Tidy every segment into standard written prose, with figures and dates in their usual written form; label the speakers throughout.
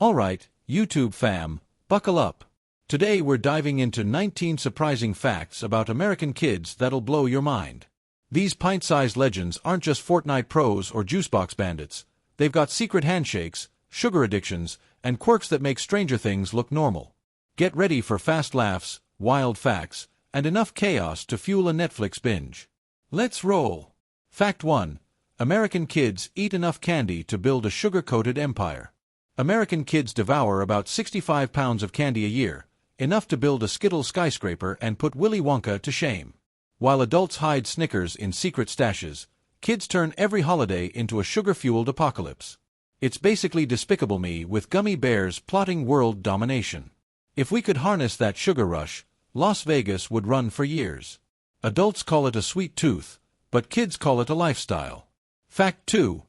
Speaker 1: Alright, YouTube fam, buckle up. Today we're diving into 19 surprising facts about American kids that'll blow your mind. These pint-sized legends aren't just Fortnite pros or juicebox bandits. They've got secret handshakes, sugar addictions, and quirks that make Stranger Things look normal. Get ready for fast laughs, wild facts, and enough chaos to fuel a Netflix binge. Let's roll! Fact 1. American kids eat enough candy to build a sugar-coated empire. American kids devour about 65 pounds of candy a year, enough to build a Skittles skyscraper and put Willy Wonka to shame. While adults hide Snickers in secret stashes, kids turn every holiday into a sugar-fueled apocalypse. It's basically Despicable Me with gummy bears plotting world domination. If we could harness that sugar rush, Las Vegas would run for years. Adults call it a sweet tooth, but kids call it a lifestyle. Fact 2.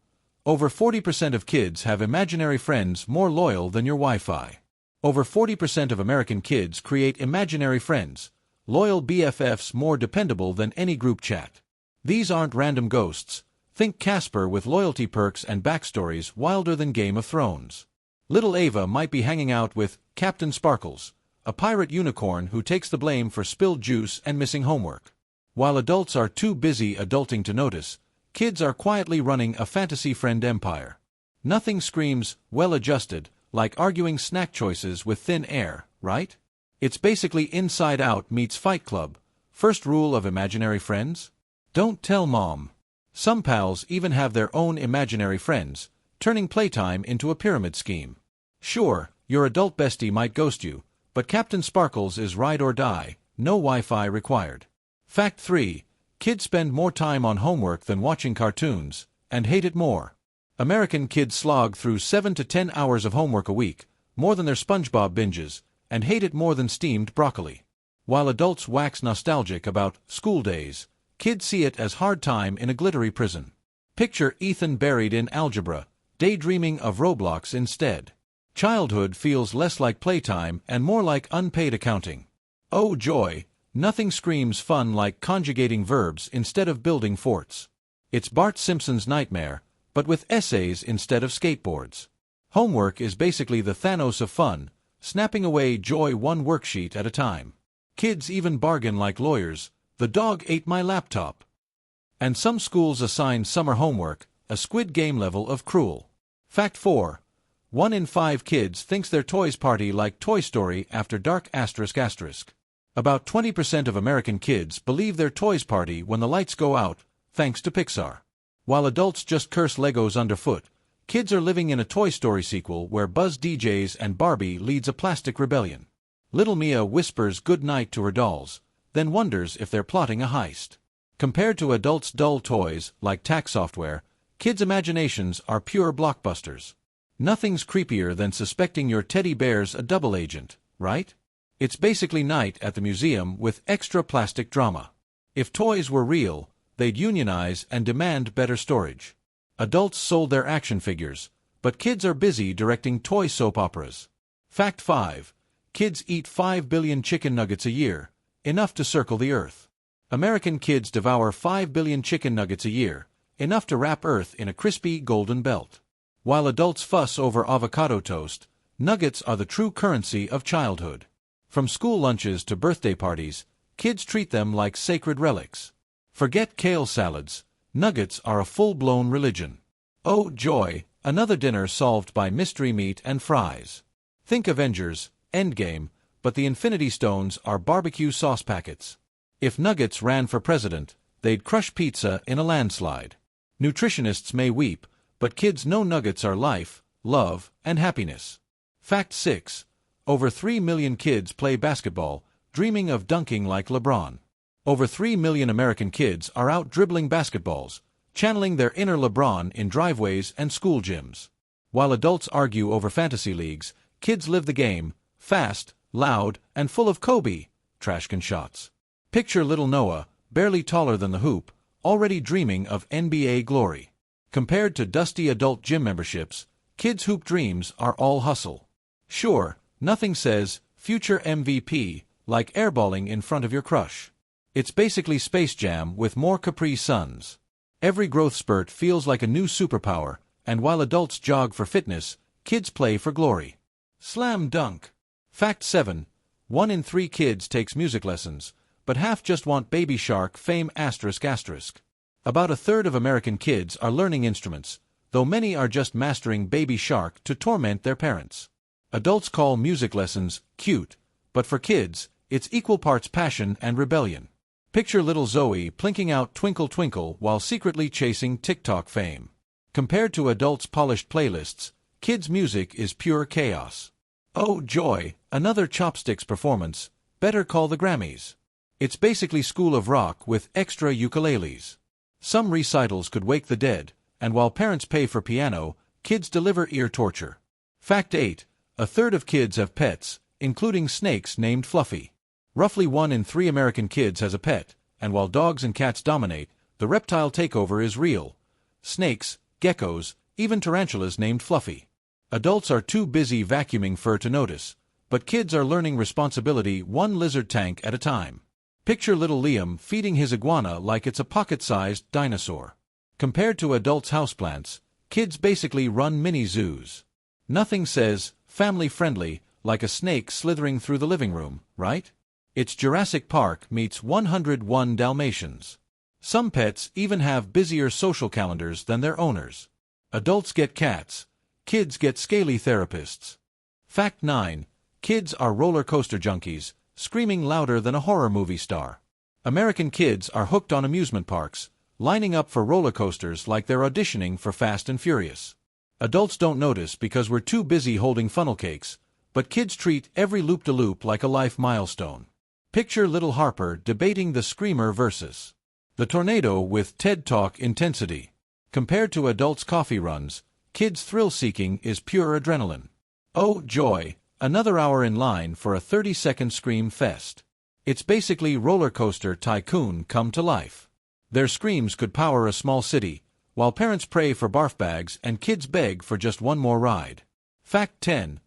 Speaker 1: Over 40% of kids have imaginary friends more loyal than your Wi-Fi. Over 40% of American kids create imaginary friends, loyal BFFs more dependable than any group chat. These aren't random ghosts. Think Casper with loyalty perks and backstories wilder than Game of Thrones. Little Ava might be hanging out with Captain Sparkles, a pirate unicorn who takes the blame for spilled juice and missing homework. While adults are too busy adulting to notice, kids are quietly running a fantasy friend empire. Nothing screams well-adjusted like arguing snack choices with thin air, right? It's basically Inside Out meets Fight Club. First rule of imaginary friends? Don't tell mom. Some pals even have their own imaginary friends, turning playtime into a pyramid scheme. Sure, your adult bestie might ghost you, but Captain Sparkles is ride or die, no Wi-Fi required. Fact 3. Kids spend more time on homework than watching cartoons, and hate it more. American kids slog through 7 to 10 hours of homework a week, more than their SpongeBob binges, and hate it more than steamed broccoli. While adults wax nostalgic about school days, kids see it as hard time in a glittery prison. Picture Ethan buried in algebra, daydreaming of Roblox instead. Childhood feels less like playtime and more like unpaid accounting. Oh joy! Nothing screams fun like conjugating verbs instead of building forts. It's Bart Simpson's nightmare, but with essays instead of skateboards. Homework is basically the Thanos of fun, snapping away joy one worksheet at a time. Kids even bargain like lawyers. The dog ate my laptop. And some schools assign summer homework a Squid Game level of cruel. Fact 4. 1 in 5 kids thinks their toys party like Toy Story after dark ****. About 20% of American kids believe their toys party when the lights go out, thanks to Pixar. While adults just curse Legos underfoot, kids are living in a Toy Story sequel where Buzz DJs and Barbie leads a plastic rebellion. Little Mia whispers good night to her dolls, then wonders if they're plotting a heist. Compared to adults' dull toys like tax software, kids' imaginations are pure blockbusters. Nothing's creepier than suspecting your teddy bear's a double agent, right? It's basically Night at the Museum with extra plastic drama. If toys were real, they'd unionize and demand better storage. Adults sold their action figures, but kids are busy directing toy soap operas. Fact 5. Kids eat 5 billion chicken nuggets a year, enough to circle the Earth. American kids devour 5 billion chicken nuggets a year, enough to wrap Earth in a crispy golden belt. While adults fuss over avocado toast, nuggets are the true currency of childhood. From school lunches to birthday parties, kids treat them like sacred relics. Forget kale salads, nuggets are a full-blown religion. Oh joy, another dinner solved by mystery meat and fries. Think Avengers, Endgame, but the Infinity Stones are barbecue sauce packets. If nuggets ran for president, they'd crush pizza in a landslide. Nutritionists may weep, but kids know nuggets are life, love, and happiness. Fact 6. Over 3 million kids play basketball, dreaming of dunking like LeBron. Over 3 million American kids are out dribbling basketballs, channeling their inner LeBron in driveways and school gyms. While adults argue over fantasy leagues, kids live the game, fast, loud, and full of Kobe trash can shots. Picture little Noah, barely taller than the hoop, already dreaming of NBA glory. Compared to dusty adult gym memberships, kids' hoop dreams are all hustle. Sure, nothing says future MVP like airballing in front of your crush. It's basically Space Jam with more Capri Suns. Every growth spurt feels like a new superpower, and while adults jog for fitness, kids play for glory. Slam dunk. Fact 7. 1 in 3 kids takes music lessons, but half just want Baby Shark fame ***. About a third of American kids are learning instruments, though many are just mastering Baby Shark to torment their parents. Adults call music lessons cute, but for kids, it's equal parts passion and rebellion. Picture little Zoe plinking out Twinkle Twinkle while secretly chasing TikTok fame. Compared to adults' polished playlists, kids' music is pure chaos. Oh joy, another chopsticks performance, better call the Grammys. It's basically School of Rock with extra ukuleles. Some recitals could wake the dead, and while parents pay for piano, kids deliver ear torture. Fact 8. A third of kids have pets, including snakes named Fluffy. Roughly 1 in 3 American kids has a pet, and while dogs and cats dominate, the reptile takeover is real. Snakes, geckos, even tarantulas named Fluffy. Adults are too busy vacuuming fur to notice, but kids are learning responsibility one lizard tank at a time. Picture little Liam feeding his iguana like it's a pocket-sized dinosaur. Compared to adults' houseplants, kids basically run mini zoos. Nothing says family-friendly like a snake slithering through the living room, right? It's Jurassic Park meets 101 Dalmatians. Some pets even have busier social calendars than their owners. Adults get cats, kids get scaly therapists. Fact 9. Kids are roller coaster junkies, screaming louder than a horror movie star. American kids are hooked on amusement parks, lining up for roller coasters like they're auditioning for Fast and Furious. Adults don't notice because we're too busy holding funnel cakes, but kids treat every loop-de-loop like a life milestone. Picture little Harper debating the Screamer versus the Tornado with TED Talk intensity. Compared to adults' coffee runs, kids' thrill-seeking is pure adrenaline. Oh joy, another hour in line for a 30-second scream fest. It's basically roller coaster tycoon come to life. Their screams could power a small city, while parents pray for barf bags and kids beg for just one more ride. Fact 10.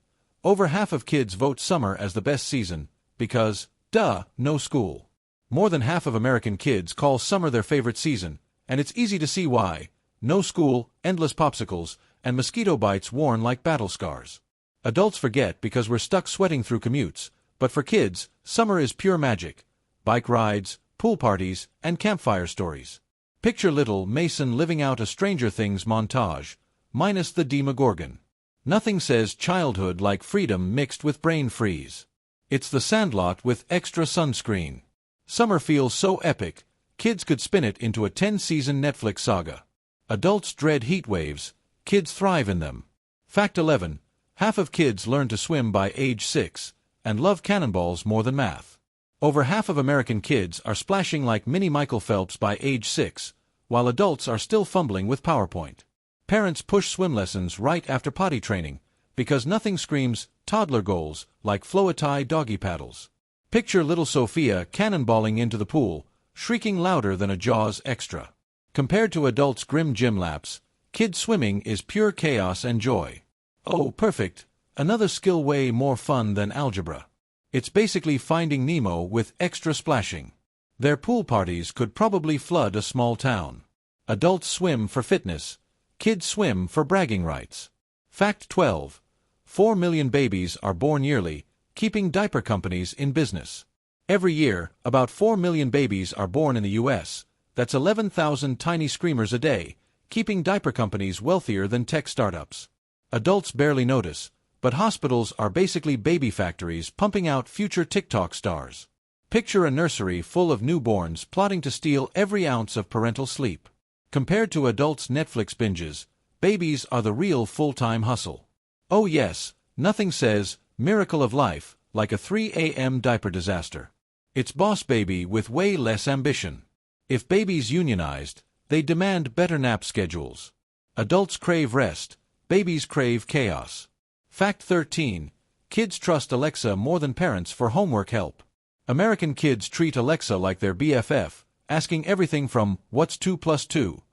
Speaker 1: Over half of kids vote summer as the best season, because, duh, no school. More than half of American kids call summer their favorite season, and it's easy to see why. No school, endless popsicles, and mosquito bites worn like battle scars. Adults forget because we're stuck sweating through commutes, but for kids, summer is pure magic. Bike rides, pool parties, and campfire stories. Picture little Mason living out a Stranger Things montage, minus the Demogorgon. Nothing says childhood like freedom mixed with brain freeze. It's the Sandlot with extra sunscreen. Summer feels so epic, kids could spin it into a 10-season Netflix saga. Adults dread heat waves, kids thrive in them. Fact 11. Half of kids learn to swim by age 6, and love cannonballs more than math. Over half of American kids are splashing like mini Michael Phelps by age 6, while adults are still fumbling with PowerPoint. Parents push swim lessons right after potty training, because nothing screams toddler goals like Floatie doggy paddles. Picture little Sophia cannonballing into the pool, shrieking louder than a Jaws extra. Compared to adults' grim gym laps, kids' swimming is pure chaos and joy. Oh, perfect. Another skill way more fun than algebra. It's basically Finding Nemo with extra splashing. Their pool parties could probably flood a small town. Adults swim for fitness. Kids swim for bragging rights. Fact 12. 4 million babies are born yearly, keeping diaper companies in business. Every year, about 4 million babies are born in the U.S. That's 11,000 tiny screamers a day, keeping diaper companies wealthier than tech startups. Adults barely notice, but hospitals are basically baby factories pumping out future TikTok stars. Picture a nursery full of newborns plotting to steal every ounce of parental sleep. Compared to adults' Netflix binges, babies are the real full-time hustle. Oh yes, nothing says miracle of life like a 3 a.m. diaper disaster. It's Boss Baby with way less ambition. If babies unionized, they demand better nap schedules. Adults crave rest, babies crave chaos. Fact 13. Kids trust Alexa more than parents for homework help. American kids treat Alexa like their BFF, asking everything from "What's 2 plus 2?"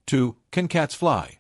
Speaker 1: to "Can cats fly?"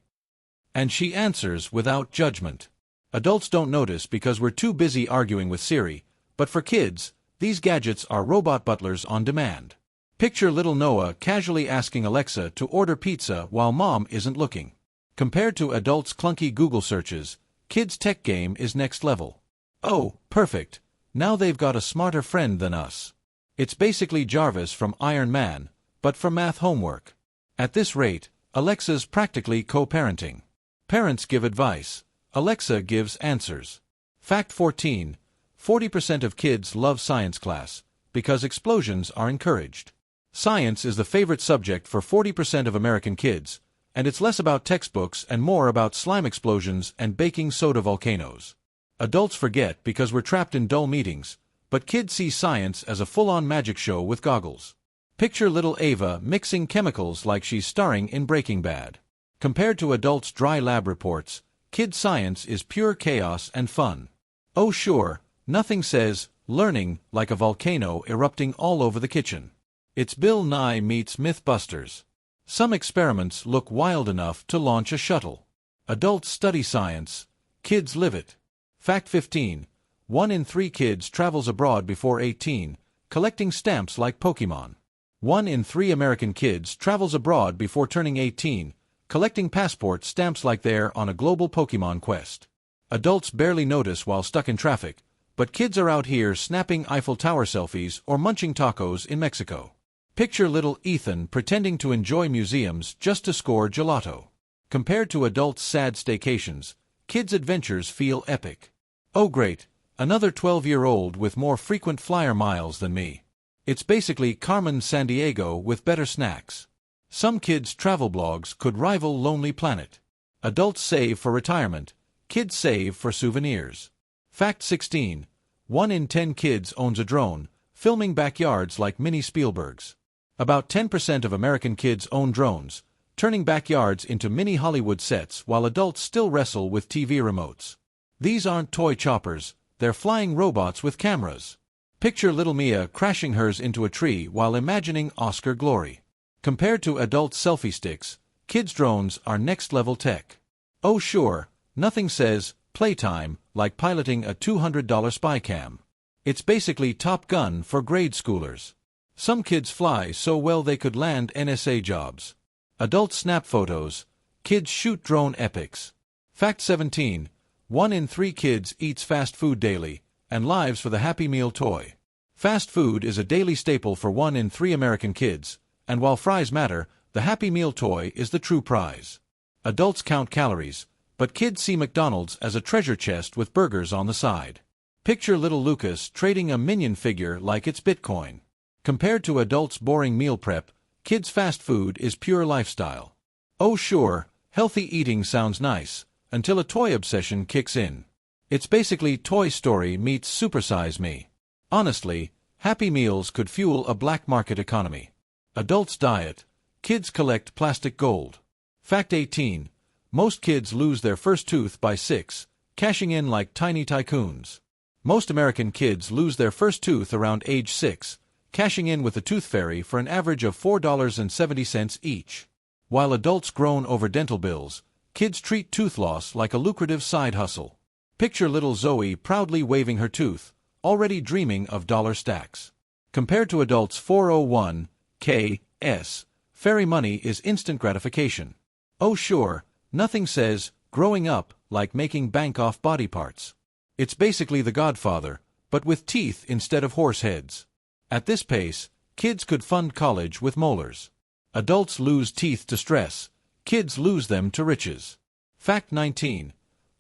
Speaker 1: And she answers without judgment. Adults don't notice because we're too busy arguing with Siri, but for kids, these gadgets are robot butlers on demand. Picture little Noah casually asking Alexa to order pizza while mom isn't looking. Compared to adults' clunky Google searches, kids' tech game is next level. Oh, perfect. Now they've got a smarter friend than us. It's basically Jarvis from Iron Man, but for math homework. At this rate, Alexa's practically co-parenting. Parents give advice. Alexa gives answers. Fact 14. 40% of kids love science class because explosions are encouraged. Science is the favorite subject for 40% of American kids, and it's less about textbooks and more about slime explosions and baking soda volcanoes. Adults forget because we're trapped in dull meetings, but kids see science as a full-on magic show with goggles. Picture little Ava mixing chemicals like she's starring in Breaking Bad. Compared to adults' dry lab reports, kids' science is pure chaos and fun. Oh sure, nothing says learning like a volcano erupting all over the kitchen. It's Bill Nye meets Mythbusters. Some experiments look wild enough to launch a shuttle. Adults study science, kids live it. Fact 15. 1 in 3 kids travels abroad before 18, collecting stamps like Pokemon. 1 in 3 American kids travels abroad before turning 18, collecting passport stamps like they're on a global Pokemon quest. Adults barely notice while stuck in traffic, but kids are out here snapping Eiffel Tower selfies or munching tacos in Mexico. Picture little Ethan pretending to enjoy museums just to score gelato. Compared to adults' sad staycations, kids' adventures feel epic. Oh great, another 12-year-old with more frequent flyer miles than me. It's basically Carmen Sandiego with better snacks. Some kids' travel blogs could rival Lonely Planet. Adults save for retirement, kids save for souvenirs. Fact 16. 1 in 10 kids owns a drone, filming backyards like mini Spielbergs. About 10% of American kids own drones, turning backyards into mini Hollywood sets while adults still wrestle with TV remotes. These aren't toy choppers, they're flying robots with cameras. Picture little Mia crashing hers into a tree while imagining Oscar glory. Compared to adult selfie sticks, kids' drones are next-level tech. Oh sure, nothing says playtime like piloting a $200 spy cam. It's basically Top Gun for grade schoolers. Some kids fly so well they could land NSA jobs. Adults snap photos, kids shoot drone epics. Fact 17. 1 in 3 kids eats fast food daily, and lives for the Happy Meal toy. Fast food is a daily staple for 1 in 3 American kids, and while fries matter, the Happy Meal toy is the true prize. Adults count calories, but kids see McDonald's as a treasure chest with burgers on the side. Picture little Lucas trading a Minion figure like it's Bitcoin. Compared to adults' boring meal prep, kids' fast food is pure lifestyle. Oh sure, healthy eating sounds nice, until a toy obsession kicks in. It's basically Toy Story meets Super Size Me. Honestly, Happy Meals could fuel a black market economy. Adults diet, kids collect plastic gold. Fact 18. Most kids lose their first tooth by 6, cashing in like tiny tycoons. Most American kids lose their first tooth around age 6, cashing in with the tooth fairy for an average of $4.70 each. While adults groan over dental bills, kids treat tooth loss like a lucrative side hustle. Picture little Zoe proudly waving her tooth, already dreaming of dollar stacks. Compared to adults' 401(k)s, fairy money is instant gratification. Oh sure, nothing says growing up like making bank off body parts. It's basically The Godfather, but with teeth instead of horse heads. At this pace, kids could fund college with molars. Adults lose teeth to stress, kids lose them to riches. Fact 19.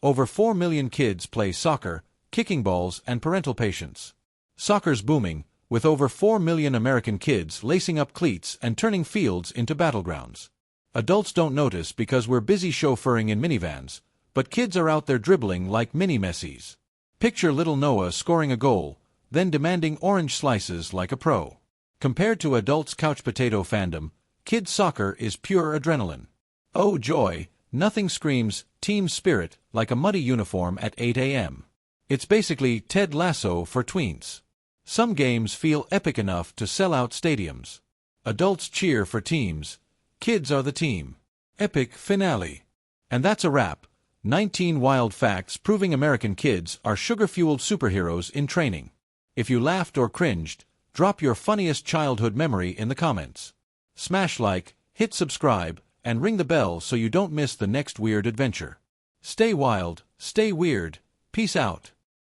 Speaker 1: Over 4 million kids play soccer, kicking balls, and parental patience. Soccer's booming, with over 4 million American kids lacing up cleats and turning fields into battlegrounds. Adults don't notice because we're busy chauffeuring in minivans, but kids are out there dribbling like mini-Messis. Picture little Noah scoring a goal, then demanding orange slices like a pro. Compared to adults' couch potato fandom, kids' soccer is pure adrenaline. Oh joy, nothing screams team spirit like a muddy uniform at 8 a.m. It's basically Ted Lasso for tweens. Some games feel epic enough to sell out stadiums. Adults cheer for teams, kids are the team. Epic finale. And that's a wrap. 19 wild facts proving American kids are sugar-fueled superheroes in training. If you laughed or cringed, drop your funniest childhood memory in the comments. Smash like, hit subscribe, and ring the bell so you don't miss the next weird adventure. Stay wild, stay weird, peace out.